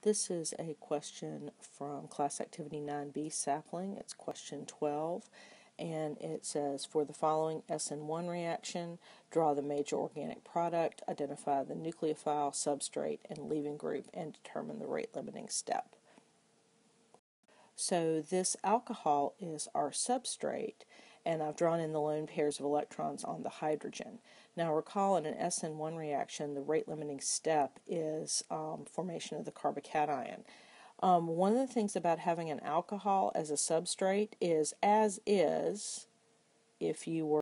This is a question from Class Activity 9B Sapling. It's question 12, and it says, for the following SN1 reaction, draw the major organic product, identify the nucleophile, substrate, and leaving group, and determine the rate-limiting step. So this alcohol is our substrate, and I've drawn in the lone pairs of electrons on the hydrogen. Now recall, in an SN1 reaction, the rate-limiting step is formation of the carbocation. One of the things about having an alcohol as a substrate is, if you were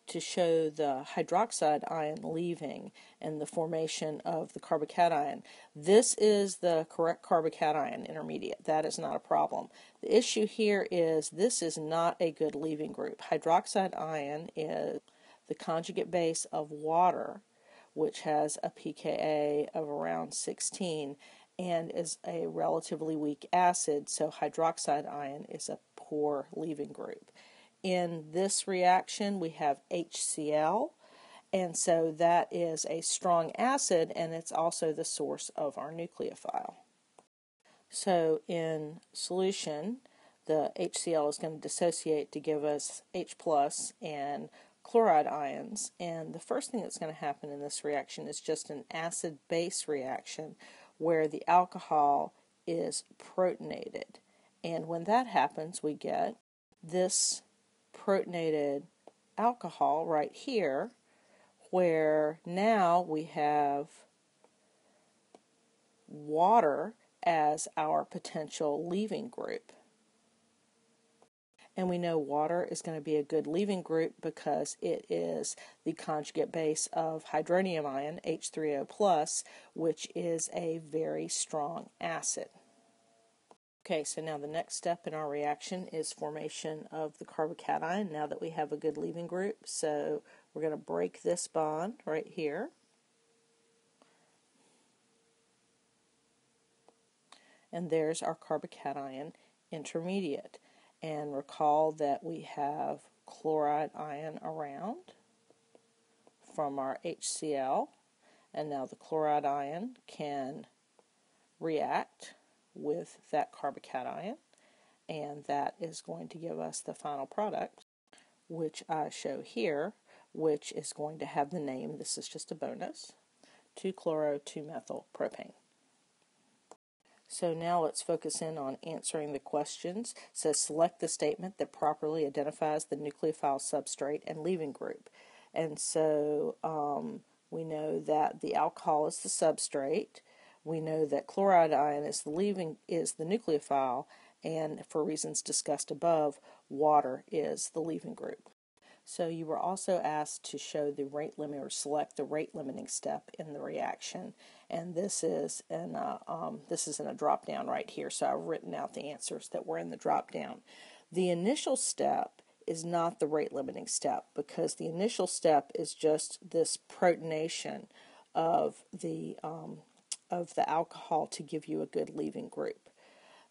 to show the hydroxide ion leaving and the formation of the carbocation. This is the correct carbocation intermediate. That is not a problem. The issue here is this is not a good leaving group. Hydroxide ion is the conjugate base of water, which has a pKa of around 16 and is a relatively weak acid, so hydroxide ion is a poor leaving group. In this reaction, we have HCl, and so that is a strong acid, and it's also the source of our nucleophile. So in solution, the HCl is going to dissociate to give us H plus and chloride ions, and the first thing that's going to happen in this reaction is just an acid-base reaction where the alcohol is protonated. And when that happens, we get this protonated alcohol right here, where now we have water as our potential leaving group. And we know water is going to be a good leaving group because it is the conjugate base of hydronium ion, H3O+, which is a very strong acid. Okay, so now the next step in our reaction is formation of the carbocation, now that we have a good leaving group. So we're going to break this bond right here. And there's our carbocation intermediate. And recall that we have chloride ion around from our HCl. And now the chloride ion can react with that carbocation, and that is going to give us the final product, which I show here, which is going to have the name, this is just a bonus, 2-chloro-2-methyl-propane. So now let's focus in on answering the questions. It says select the statement that properly identifies the nucleophile, substrate, and leaving group. And so we know that the alcohol is the substrate. We know that chloride ion is the nucleophile, and for reasons discussed above, water is the leaving group. So you were also asked to show the rate limit or select the rate limiting step in the reaction, and this is in a drop down right here. So I've written out the answers that were in the drop down. The initial step is not the rate limiting step because the initial step is just this protonation of the alcohol to give you a good leaving group.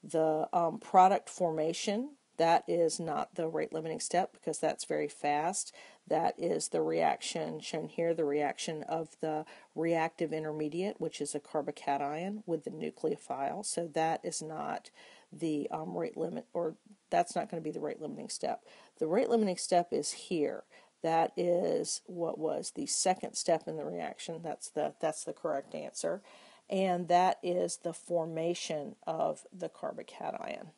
The product formation, that is not the rate limiting step because that's very fast. That is the reaction shown here, the reaction of the reactive intermediate, which is a carbocation, with the nucleophile. So that is not the rate limit, or that's not going to be the rate limiting step. The rate limiting step is here. That is what was the second step in the reaction. That's the correct answer. And that is the formation of the carbocation.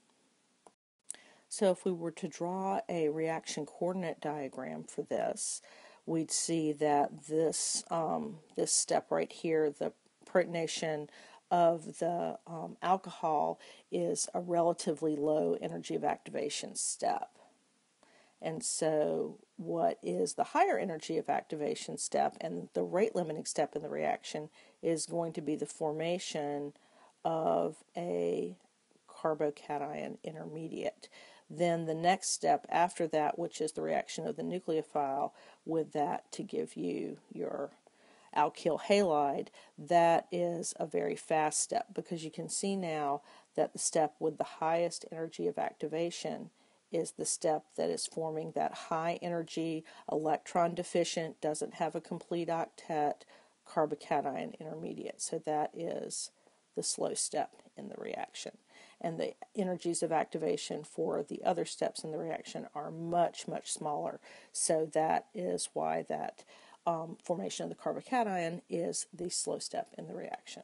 So if we were to draw a reaction coordinate diagram for this, we'd see that this step right here, the protonation of the alcohol, is a relatively low energy of activation step. And so what is the higher energy of activation step and the rate limiting step in the reaction is going to be the formation of a carbocation intermediate. Then the next step after that, which is the reaction of the nucleophile with that to give you your alkyl halide, that is a very fast step because you can see now that the step with the highest energy of activation is the step that is forming that high energy, electron deficient, doesn't have a complete octet carbocation intermediate. So that is the slow step in the reaction. And the energies of activation for the other steps in the reaction are much, much smaller. So that is why that formation of the carbocation is the slow step in the reaction.